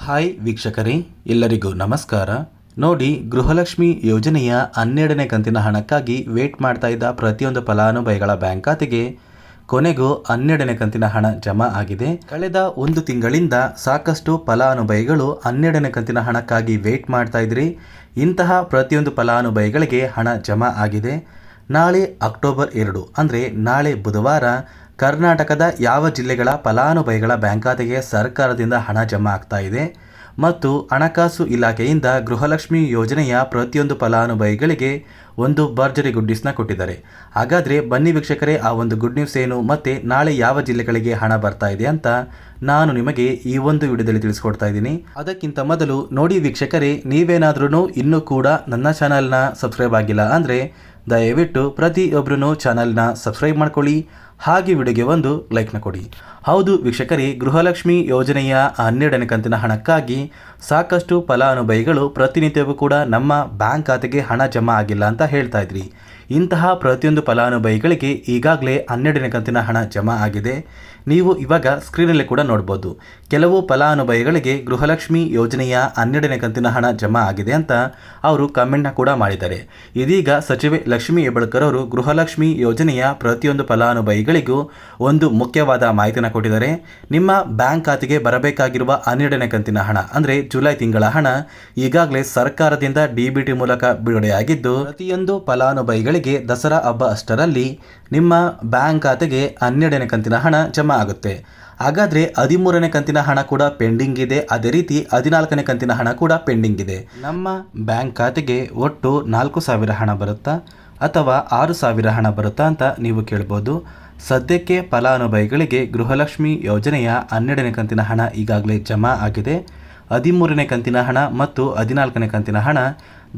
Hi ವೀಕ್ಷಕರೇ, ಎಲ್ಲರಿಗೂ ನಮಸ್ಕಾರ. ನೋಡಿ, ಗೃಹಲಕ್ಷ್ಮಿ ಯೋಜನೆಯ 12ನೇ ಕಂತಿನ ಹಣಕ್ಕಾಗಿ ವೇಟ್ ಮಾಡ್ತಾ ಇದ್ದ ಪ್ರತಿಯೊಂದು ಫಲಾನುಭವಿಗಳ ಬ್ಯಾಂಕ್ ಖಾತೆಗೆ ಕೊನೆಗೂ 12ನೇ ಕಂತಿನ ಹಣ ಜಮಾ ಆಗಿದೆ. ಕಳೆದ ಒಂದು ತಿಂಗಳಿಂದ ಸಾಕಷ್ಟು ಫಲಾನುಭವಿಗಳು 12ನೇ ಕಂತಿನ ಹಣಕ್ಕಾಗಿ ವೇಟ್ ಮಾಡ್ತಾ ಇದ್ರಿ. ಇಂತಹ ಪ್ರತಿಯೊಂದು ಫಲಾನುಭವಿಗಳಿಗೆ ಹಣ ಜಮಾ ಆಗಿದೆ. ನಾಳೆ ಅಕ್ಟೋಬರ್ 2 ಅಂದರೆ ನಾಳೆ ಬುಧವಾರ ಕರ್ನಾಟಕದ ಯಾವ ಜಿಲ್ಲೆಗಳ ಫಲಾನುಭವಿಗಳ ಬ್ಯಾಂಕ್ ಖಾತೆಗೆ ಸರ್ಕಾರದಿಂದ ಹಣ ಜಮಾ ಆಗ್ತಾ ಇದೆ ಮತ್ತು ಹಣಕಾಸು ಇಲಾಖೆಯಿಂದ ಗೃಹಲಕ್ಷ್ಮಿ ಯೋಜನೆಯ ಪ್ರತಿಯೊಂದು ಫಲಾನುಭವಿಗಳಿಗೆ ಒಂದು ಭರ್ಜರಿ ಗುಡ್ ನ್ಯೂಸ್ನ ಕೊಟ್ಟಿದ್ದಾರೆ. ಹಾಗಾದರೆ ಬನ್ನಿ ವೀಕ್ಷಕರೇ, ಆ ಒಂದು ಗುಡ್ ನ್ಯೂಸ್ ಏನು ಮತ್ತು ನಾಳೆ ಯಾವ ಜಿಲ್ಲೆಗಳಿಗೆ ಹಣ ಬರ್ತಾ ಇದೆ ಅಂತ ನಾನು ನಿಮಗೆ ಈ ಒಂದು ವಿಡಿಯೋದಲ್ಲಿ ತಿಳಿಸ್ಕೊಡ್ತಾ ಇದ್ದೀನಿ. ಅದಕ್ಕಿಂತ ಮೊದಲು ನೋಡಿ ವೀಕ್ಷಕರೇ, ನೀವೇನಾದ್ರೂ ಇನ್ನೂ ಕೂಡ ನನ್ನ ಚಾನಲ್ನ ಸಬ್ಸ್ಕ್ರೈಬ್ ಆಗಿಲ್ಲ ಅಂದರೆ ದಯವಿಟ್ಟು ಪ್ರತಿಯೊಬ್ಬರೂ ಚಾನಲ್ನ ಸಬ್ಸ್ಕ್ರೈಬ್ ಮಾಡ್ಕೊಳ್ಳಿ, ಹಾಗೆ ವಿಡಿಯೋಗೆ ಒಂದು ಲೈಕ್ನ ಕೊಡಿ. ಹೌದು ವೀಕ್ಷಕರೇ, ಗೃಹಲಕ್ಷ್ಮಿ ಯೋಜನೆಯ 12ನೇ ಕಂತಿನ ಹಣಕ್ಕಾಗಿ ಸಾಕಷ್ಟು ಫಲಾನುಭವಿಗಳು ಪ್ರತಿನಿತ್ಯವೂ ಕೂಡ ನಮ್ಮ ಬ್ಯಾಂಕ್ ಖಾತೆಗೆ ಹಣ ಜಮಾ ಆಗಿಲ್ಲ ಅಂತ ಹೇಳ್ತಾ ಇದ್ರಿ. ಇಂತಹ ಪ್ರತಿಯೊಂದು ಫಲಾನುಭವಿಗಳಿಗೆ ಈಗಾಗಲೇ 12ನೇ ಕಂತಿನ ಹಣ ಜಮಾ ಆಗಿದೆ. ನೀವು ಇವಾಗ ಸ್ಕ್ರೀನಲ್ಲಿ ಕೂಡ ನೋಡ್ಬೋದು. ಕೆಲವು ಫಲಾನುಭವಿಗಳಿಗೆ ಗೃಹಲಕ್ಷ್ಮಿ ಯೋಜನೆಯ 12ನೇ ಕಂತಿನ ಹಣ ಜಮಾ ಆಗಿದೆ ಅಂತ ಅವರು ಕಮೆಂಟ್ನ ಕೂಡ ಮಾಡಿದ್ದಾರೆ. ಇದೀಗ ಸಚಿವೆ ಲಕ್ಷ್ಮೀ ಹೆಬ್ಬಾಳ್ಕರ್ ಅವರು ಗೃಹಲಕ್ಷ್ಮಿ ಯೋಜನೆಯ ಪ್ರತಿಯೊಂದು ಫಲಾನುಭವಿಗಳಿಗೂ ಒಂದು ಮುಖ್ಯವಾದ ಮಾಹಿತಿನ ಕೊಟ್ಟಿದ್ದಾರೆ. ನಿಮ್ಮ ಬ್ಯಾಂಕ್ ಖಾತೆಗೆ ಬರಬೇಕಾಗಿರುವ 12ನೇ ಕಂತಿನ ಹಣ ಅಂದರೆ ಜುಲೈ ತಿಂಗಳ ಹಣ ಈಗಾಗಲೇ ಸರ್ಕಾರದಿಂದ DBT ಮೂಲಕ ಬಿಡುಗಡೆಯಾಗಿದ್ದು, ಪ್ರತಿಯೊಂದು ಫಲಾನುಭವಿಗಳಿಗೆ ದಸರಾ ಹಬ್ಬ ಅಷ್ಟರಲ್ಲಿ ನಿಮ್ಮ ಬ್ಯಾಂಕ್ ಖಾತೆಗೆ 12ನೇ ಕಂತಿನ ಹಣ ಜಮಾ ಆಗುತ್ತೆ. ಹಾಗಾದರೆ 13ನೇ ಕಂತಿನ ಹಣ ಕೂಡ ಪೆಂಡಿಂಗ್ ಇದೆ. ಅದೇ ರೀತಿ 14ನೇ ಕಂತಿನ ಹಣ ಕೂಡ ಪೆಂಡಿಂಗ್ ಇದೆ. ನಮ್ಮ ಬ್ಯಾಂಕ್ ಖಾತೆಗೆ ಒಟ್ಟು 4,000 ಹಣ ಬರುತ್ತಾ ಅಥವಾ 6,000 ಹಣ ಬರುತ್ತಾ ಅಂತ ನೀವು ಕೇಳ್ಬೋದು. ಸದ್ಯಕ್ಕೆ ಫಲಾನುಭವಿಗಳಿಗೆ ಗೃಹಲಕ್ಷ್ಮಿ ಯೋಜನೆಯ 12ನೇ ಕಂತಿನ ಹಣ ಈಗಾಗಲೇ ಜಮಾ ಆಗಿದೆ. 13ನೇ ಕಂತಿನ ಹಣ ಮತ್ತು 14ನೇ ಕಂತಿನ ಹಣ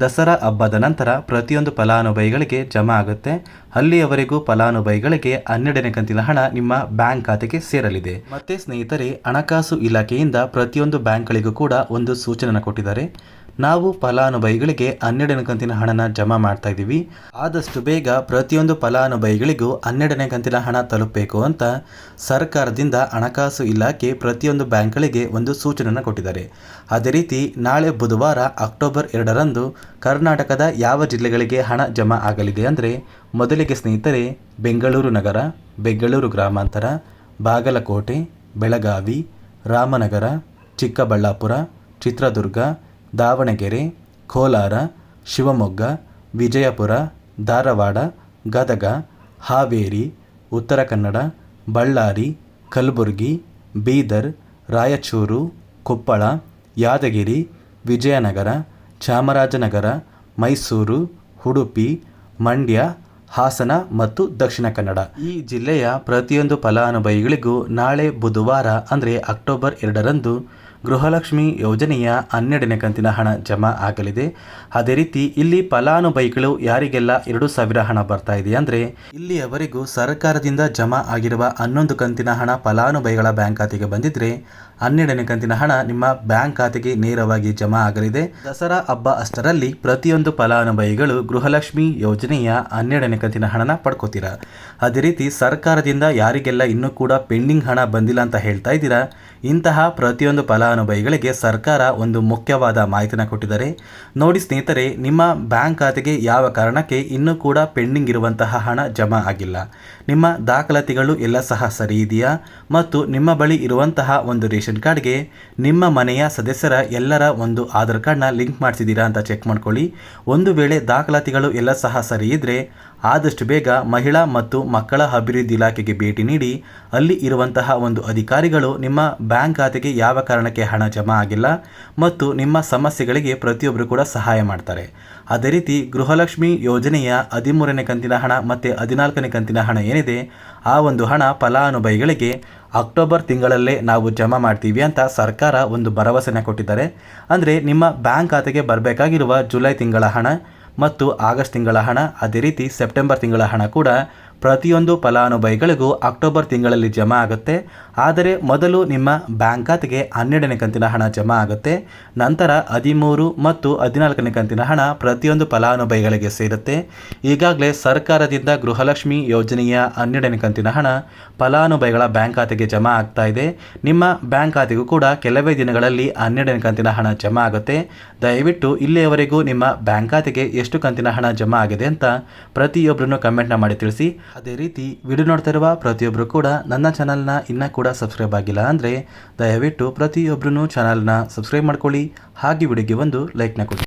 ದಸರಾ ಹಬ್ಬದ ನಂತರ ಪ್ರತಿಯೊಂದು ಫಲಾನುಭವಿಗಳಿಗೆ ಜಮಾ ಆಗುತ್ತೆ. ಅಲ್ಲಿಯವರೆಗೂ ಫಲಾನುಭವಿಗಳಿಗೆ 12ನೇ ಕಂತಿನ ಹಣ ನಿಮ್ಮ ಬ್ಯಾಂಕ್ ಖಾತೆಗೆ ಸೇರಲಿದೆ. ಮತ್ತೆ ಸ್ನೇಹಿತರೆ, ಹಣಕಾಸು ಇಲಾಖೆಯಿಂದ ಪ್ರತಿಯೊಂದು ಬ್ಯಾಂಕ್ಗಳಿಗೂ ಕೂಡ ಒಂದು ಸೂಚನೆಯನ್ನು ಕೊಟ್ಟಿದ್ದಾರೆ. ನಾವು ಫಲಾನುಭವಿಗಳಿಗೆ 12ನೇ ಕಂತಿನ ಹಣನ ಜಮಾ ಮಾಡ್ತಾ ಇದ್ದೀವಿ. ಆದಷ್ಟು ಬೇಗ ಪ್ರತಿಯೊಂದು ಫಲಾನುಭವಿಗಳಿಗೂ 12ನೇ ಕಂತಿನ ಹಣ ತಲುಪಬೇಕು ಅಂತ ಸರ್ಕಾರದಿಂದ ಹಣಕಾಸು ಇಲಾಖೆ ಪ್ರತಿಯೊಂದು ಬ್ಯಾಂಕ್ಗಳಿಗೆ ಒಂದು ಸೂಚನೆಯನ್ನು ಕೊಟ್ಟಿದ್ದಾರೆ. ಅದೇ ರೀತಿ ನಾಳೆ ಬುಧವಾರ ಅಕ್ಟೋಬರ್ 2ರಂದು ಕರ್ನಾಟಕದ ಯಾವ ಜಿಲ್ಲೆಗಳಿಗೆ ಹಣ ಜಮಾ ಆಗಲಿದೆ ಅಂದರೆ, ಮೊದಲಿಗೆ ಸ್ನೇಹಿತರೆ, ಬೆಂಗಳೂರು ನಗರ, ಬೆಂಗಳೂರು ಗ್ರಾಮಾಂತರ, ಬಾಗಲಕೋಟೆ, ಬೆಳಗಾವಿ, ರಾಮನಗರ, ಚಿಕ್ಕಬಳ್ಳಾಪುರ, ಚಿತ್ರದುರ್ಗ, ದಾವಣಗೆರೆ, ಕೋಲಾರ, ಶಿವಮೊಗ್ಗ, ವಿಜಯಪುರ, ಧಾರವಾಡ, ಗದಗ, ಹಾವೇರಿ, ಉತ್ತರ ಕನ್ನಡ, ಬಳ್ಳಾರಿ, ಕಲಬುರಗಿ, ಬೀದರ್, ರಾಯಚೂರು, ಕೊಪ್ಪಳ, ಯಾದಗಿರಿ, ವಿಜಯನಗರ, ಚಾಮರಾಜನಗರ, ಮೈಸೂರು, ಉಡುಪಿ, ಮಂಡ್ಯ, ಹಾಸನ ಮತ್ತು ದಕ್ಷಿಣ ಕನ್ನಡ ಈ ಜಿಲ್ಲೆಯ ಪ್ರತಿಯೊಂದು ಫಲಾನುಭವಿಗಳಿಗೂ ನಾಳೆ ಬುಧವಾರ ಅಂದರೆ ಅಕ್ಟೋಬರ್ 2ರಂದು ಗೃಹಲಕ್ಷ್ಮಿ ಯೋಜನೆಯ 12ನೇ ಕಂತಿನ ಹಣ ಜಮಾ ಆಗಲಿದೆ. ಅದೇ ರೀತಿ ಇಲ್ಲಿ ಫಲಾನುಭವಿಗಳು ಯಾರಿಗೆಲ್ಲ 2,000 ಹಣ ಬರ್ತಾ ಇದೆ ಅಂದರೆ, ಇಲ್ಲಿಯವರೆಗೂ ಸರ್ಕಾರದಿಂದ ಜಮಾ ಆಗಿರುವ 11 ಕಂತಿನ ಹಣ ಫಲಾನುಭವಿಗಳ ಬ್ಯಾಂಕ್ ಖಾತೆಗೆ ಬಂದಿದ್ರೆ 12ನೇ ಕಂತಿನ ಹಣ ನಿಮ್ಮ ಬ್ಯಾಂಕ್ ಖಾತೆಗೆ ನೇರವಾಗಿ ಜಮಾ ಆಗಲಿದೆ. ದಸರಾ ಹಬ್ಬ ಅಷ್ಟರಲ್ಲಿ ಪ್ರತಿಯೊಂದು ಫಲಾನುಭವಿಗಳು ಗೃಹಲಕ್ಷ್ಮಿ ಯೋಜನೆಯ 12ನೇ ಕಂತಿನ ಹಣನ ಪಡ್ಕೋತೀರಾ. ಅದೇ ರೀತಿ ಸರ್ಕಾರದಿಂದ ಯಾರಿಗೆಲ್ಲ ಇನ್ನೂ ಕೂಡ ಪೆಂಡಿಂಗ್ ಹಣ ಬಂದಿಲ್ಲ ಅಂತ ಹೇಳ್ತಾ ಇದ್ದೀರಾ, ಇಂತಹ ಪ್ರತಿಯೊಂದು ಫಲಾನುಭವಿಗಳಿಗೆ ಸರ್ಕಾರ ಒಂದು ಮುಖ್ಯವಾದ ಮಾಹಿತಿನ ಕೊಟ್ಟಿದ್ದಾರೆ. ನೋಡಿ ಸ್ನೇಹಿತರೆ, ನಿಮ್ಮ ಬ್ಯಾಂಕ್ ಖಾತೆಗೆ ಯಾವ ಕಾರಣಕ್ಕೆ ಇನ್ನೂ ಕೂಡ ಪೆಂಡಿಂಗ್ ಇರುವಂತಹ ಹಣ ಜಮಾ ಆಗಿಲ್ಲ, ನಿಮ್ಮ ದಾಖಲಾತಿಗಳು ಎಲ್ಲ ಸಹ ಸರಿ ಇದೆಯಾ ಮತ್ತು ನಿಮ್ಮ ಬಳಿ ಇರುವಂತಹ ಒಂದು ರೇಷನ್ ಕಾರ್ಡ್ಗೆ ನಿಮ್ಮ ಮನೆಯ ಸದಸ್ಯರ ಎಲ್ಲರ ಒಂದು ಆಧಾರ್ ಕಾರ್ಡ್ನ ಲಿಂಕ್ ಮಾಡಿಸಿದ್ದೀರಾ ಅಂತ ಚೆಕ್ ಮಾಡ್ಕೊಳ್ಳಿ. ಒಂದು ವೇಳೆ ದಾಖಲಾತಿಗಳು ಎಲ್ಲ ಸಹ ಸರಿ ಇದ್ದರೆ ಆದಷ್ಟು ಬೇಗ ಮಹಿಳಾ ಮತ್ತು ಮಕ್ಕಳ ಅಭಿವೃದ್ಧಿ ಇಲಾಖೆಗೆ ಭೇಟಿ ನೀಡಿ ಅಲ್ಲಿ ಇರುವಂತಹ ಒಂದು ಅಧಿಕಾರಿಗಳು ನಿಮ್ಮ ಬ್ಯಾಂಕ್ ಖಾತೆಗೆ ಯಾವ ಕಾರಣಕ್ಕೆ ಹಣ ಜಮಾ ಆಗಿಲ್ಲ ಮತ್ತು ನಿಮ್ಮ ಸಮಸ್ಯೆಗಳಿಗೆ ಪ್ರತಿಯೊಬ್ಬರು ಕೂಡ ಸಹಾಯ ಮಾಡ್ತಾರೆ. ಅದೇ ರೀತಿ ಗೃಹಲಕ್ಷ್ಮಿ ಯೋಜನೆಯ 13ನೇ ಕಂತಿನ ಹಣ ಮತ್ತು 14ನೇ ಕಂತಿನ ಹಣ ಏನಿದೆ, ಆ ಒಂದು ಹಣ ಫಲಾನುಭವಿಗಳಿಗೆ ಅಕ್ಟೋಬರ್ ತಿಂಗಳಲ್ಲೇ ನಾವು ಜಮಾ ಮಾಡ್ತೀವಿ ಅಂತ ಸರ್ಕಾರ ಒಂದು ಭರವಸೆನ ಕೊಟ್ಟಿದ್ದಾರೆ. ಅಂದರೆ ನಿಮ್ಮ ಬ್ಯಾಂಕ್ ಖಾತೆಗೆ ಬರಬೇಕಾಗಿರುವ ಜುಲೈ ತಿಂಗಳ ಹಣ ಮತ್ತು ಆಗಸ್ಟ್ ತಿಂಗಳ ಹಣ, ಅದೇ ರೀತಿ ಸೆಪ್ಟೆಂಬರ್ ತಿಂಗಳ ಹಣ ಕೂಡ ಪ್ರತಿಯೊಂದು ಫಲಾನುಭವಿಗಳಿಗೂ ಅಕ್ಟೋಬರ್ ತಿಂಗಳಲ್ಲಿ ಜಮಾ ಆಗುತ್ತೆ. ಆದರೆ ಮೊದಲು ನಿಮ್ಮ ಬ್ಯಾಂಕ್ ಖಾತೆಗೆ 12ನೇ ಕಂತಿನ ಹಣ ಜಮಾ ಆಗುತ್ತೆ. ನಂತರ 13 ಮತ್ತು 14ನೇ ಕಂತಿನ ಹಣ ಪ್ರತಿಯೊಂದು ಫಲಾನುಭವಿಗಳಿಗೆ ಸೇರುತ್ತೆ. ಈಗಾಗಲೇ ಸರ್ಕಾರದಿಂದ ಗೃಹಲಕ್ಷ್ಮಿ ಯೋಜನೆಯ 12ನೇ ಕಂತಿನ ಹಣ ಫಲಾನುಭವಿಗಳ ಬ್ಯಾಂಕ್ ಖಾತೆಗೆ ಜಮಾ ಆಗ್ತಾ ಇದೆ. ನಿಮ್ಮ ಬ್ಯಾಂಕ್ ಖಾತೆಗೂ ಕೂಡ ಕೆಲವೇ ದಿನಗಳಲ್ಲಿ 12ನೇ ಕಂತಿನ ಹಣ ಜಮಾ ಆಗುತ್ತೆ. ದಯವಿಟ್ಟು ಇಲ್ಲಿಯವರೆಗೂ ನಿಮ್ಮ ಬ್ಯಾಂಕ್ ಖಾತೆಗೆ ಎಷ್ಟು ಕಂತಿನ ಹಣ ಜಮಾ ಆಗಿದೆ ಅಂತ ಪ್ರತಿಯೊಬ್ಬರನ್ನು ಕಮೆಂಟ್ನ ಮಾಡಿ ತಿಳಿಸಿ. ಅದೇ ರೀತಿ ವಿಡಿಯೋ ನೋಡ್ತಾ ಇರುವ ಪ್ರತಿಯೊಬ್ಬರು ಕೂಡ ನನ್ನ ಚಾನಲ್ನ ಇನ್ನೂ ಕೂಡ ಸಬ್ಸ್ಕ್ರೈಬ್ ಆಗಿಲ್ಲ ಅಂದರೆ ದಯವಿಟ್ಟು ಪ್ರತಿಯೊಬ್ಬರೂ ಚಾನಲ್ನ ಸಬ್ಸ್ಕ್ರೈಬ್ ಮಾಡ್ಕೊಳ್ಳಿ. ಹಾಗೆ ವಿಡಿಯೋಗೆ ಒಂದು ಲೈಕ್ನ ಕೊಡಿ.